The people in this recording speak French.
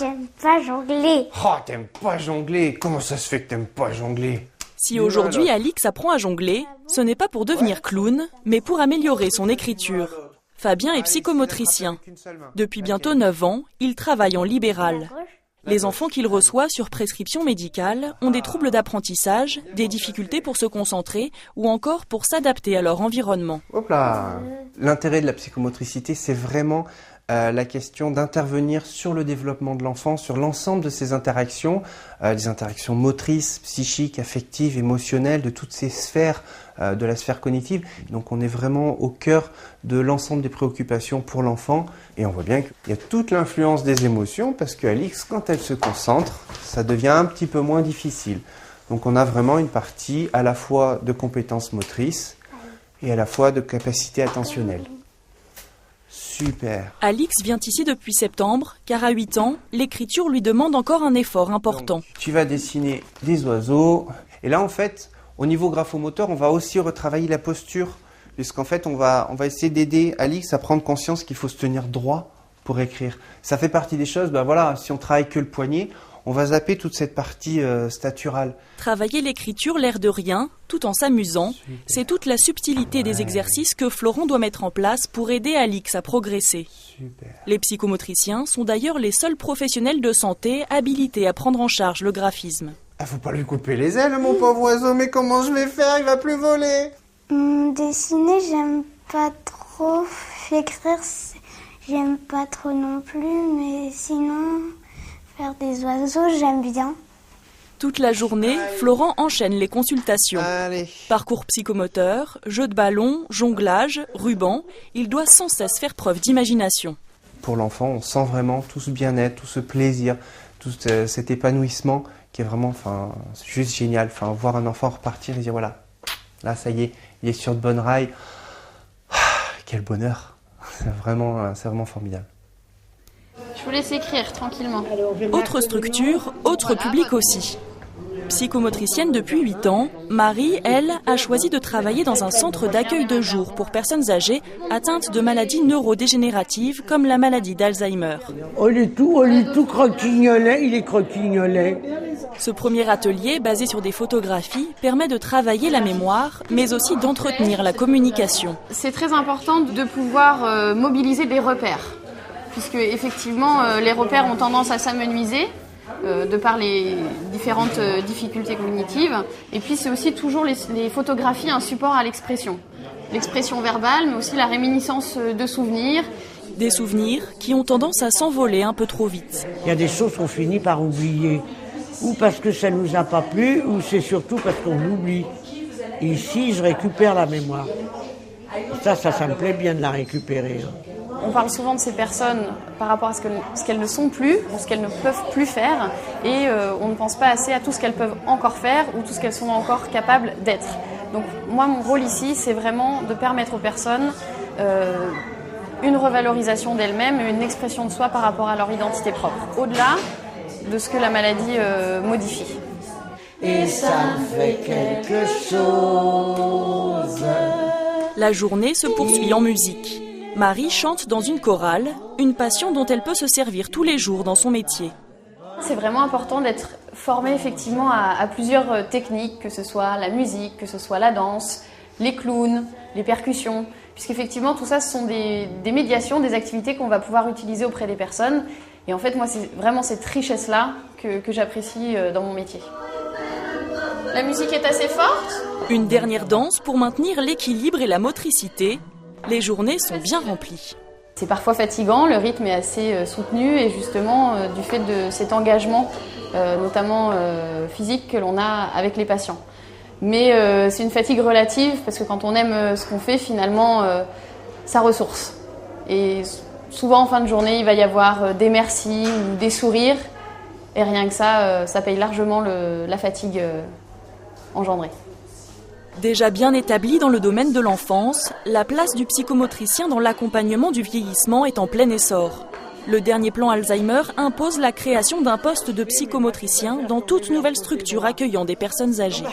J'aime pas jongler. Oh, t'aimes pas jongler? Comment ça se fait que t'aimes pas jongler? Si aujourd'hui Alix apprend à jongler, ce n'est pas pour devenir clown, mais pour améliorer son écriture. Fabien est psychomotricien. Depuis bientôt 9 ans, il travaille en libéral. Les enfants qu'il reçoit sur prescription médicale ont des troubles d'apprentissage, des difficultés pour se concentrer ou encore pour s'adapter à leur environnement. Hop là! L'intérêt de la psychomotricité, c'est vraiment la question d'intervenir sur le développement de l'enfant, sur l'ensemble de ses interactions, les interactions motrices, psychiques, affectives, émotionnelles, de toutes ces sphères de la sphère cognitive. Donc on est vraiment au cœur de l'ensemble des préoccupations pour l'enfant. Et on voit bien qu'il y a toute l'influence des émotions, parce qu'Alix, quand elle se concentre, ça devient un petit peu moins difficile. Donc on a vraiment une partie à la fois de compétences motrices et à la fois de capacité attentionnelle. Super. Alix vient ici depuis septembre, car à 8 ans, l'écriture lui demande encore un effort important. Donc, tu vas dessiner des oiseaux. Et là, en fait, au niveau graphomoteur, on va aussi retravailler la posture. Puisqu'en fait, on va essayer d'aider Alix à prendre conscience qu'il faut se tenir droit pour écrire. Ça fait partie des choses, voilà, si on travaille que le poignet, on va zapper toute cette partie staturale. Travailler l'écriture l'air de rien, tout en s'amusant, c'est toute la subtilité des exercices que Florent doit mettre en place pour aider Alix à progresser. Super. Les psychomotriciens sont d'ailleurs les seuls professionnels de santé habilités à prendre en charge le graphisme. Ah, faut pas lui couper les ailes, mon pauvre oiseau, mais comment je vais faire? Il va plus voler. Dessiner, j'aime pas trop. Écrire, j'aime pas trop non plus, mais sinon... Faire des oiseaux, j'aime bien. Toute la journée, Florent enchaîne les consultations. Allez. Parcours psychomoteur, jeux de ballon, jonglage, ruban, il doit sans cesse faire preuve d'imagination. Pour l'enfant, on sent vraiment tout ce bien-être, tout ce plaisir, tout cet épanouissement qui est vraiment juste génial. Voir un enfant repartir et dire voilà, là ça y est, il est sur de bonnes rails. Quel bonheur, c'est vraiment formidable. Je vous laisse écrire tranquillement. Autre structure, autre public aussi. Psychomotricienne depuis 8 ans, Marie, elle, a choisi de travailler dans un centre d'accueil de jour pour personnes âgées atteintes de maladies neurodégénératives comme la maladie d'Alzheimer. Il est tout croquignolet, il est croquignolet. Ce premier atelier, basé sur des photographies, permet de travailler la mémoire, mais aussi d'entretenir la communication. C'est très important de pouvoir mobiliser des repères. Puisque effectivement les repères ont tendance à s'amenuiser de par les différentes difficultés cognitives. Et puis c'est aussi toujours les photographies un support à l'expression. L'expression verbale, mais aussi la réminiscence de souvenirs. Des souvenirs qui ont tendance à s'envoler un peu trop vite. Il y a des choses qu'on finit par oublier. Ou parce que ça ne nous a pas plu, ou c'est surtout parce qu'on oublie. Ici, je récupère la mémoire. Ça me plaît bien de la récupérer. On parle souvent de ces personnes par rapport à ce qu'elles ne sont plus, ou ce qu'elles ne peuvent plus faire, et on ne pense pas assez à tout ce qu'elles peuvent encore faire ou tout ce qu'elles sont encore capables d'être. Donc moi, mon rôle ici, c'est vraiment de permettre aux personnes une revalorisation d'elles-mêmes, une expression de soi par rapport à leur identité propre, au-delà de ce que la maladie modifie. Et ça fait quelque chose. La journée se poursuit en musique. Marie chante dans une chorale, une passion dont elle peut se servir tous les jours dans son métier. C'est vraiment important d'être formé effectivement à plusieurs techniques, que ce soit la musique, que ce soit la danse, les clowns, les percussions, puisqu'effectivement tout ça ce sont des médiations, des activités qu'on va pouvoir utiliser auprès des personnes. Et en fait moi c'est vraiment cette richesse-là que j'apprécie dans mon métier. La musique est assez forte. Une dernière danse pour maintenir l'équilibre et la motricité. Les journées sont bien remplies. C'est parfois fatigant, le rythme est assez soutenu et justement du fait de cet engagement, notamment physique que l'on a avec les patients. Mais c'est une fatigue relative parce que quand on aime ce qu'on fait, finalement, ça ressource. Et souvent en fin de journée, il va y avoir des merci ou des sourires et rien que ça, ça paye largement la fatigue engendrée. Déjà bien établie dans le domaine de l'enfance, la place du psychomotricien dans l'accompagnement du vieillissement est en plein essor. Le dernier plan Alzheimer impose la création d'un poste de psychomotricien dans toute nouvelle structure accueillant des personnes âgées.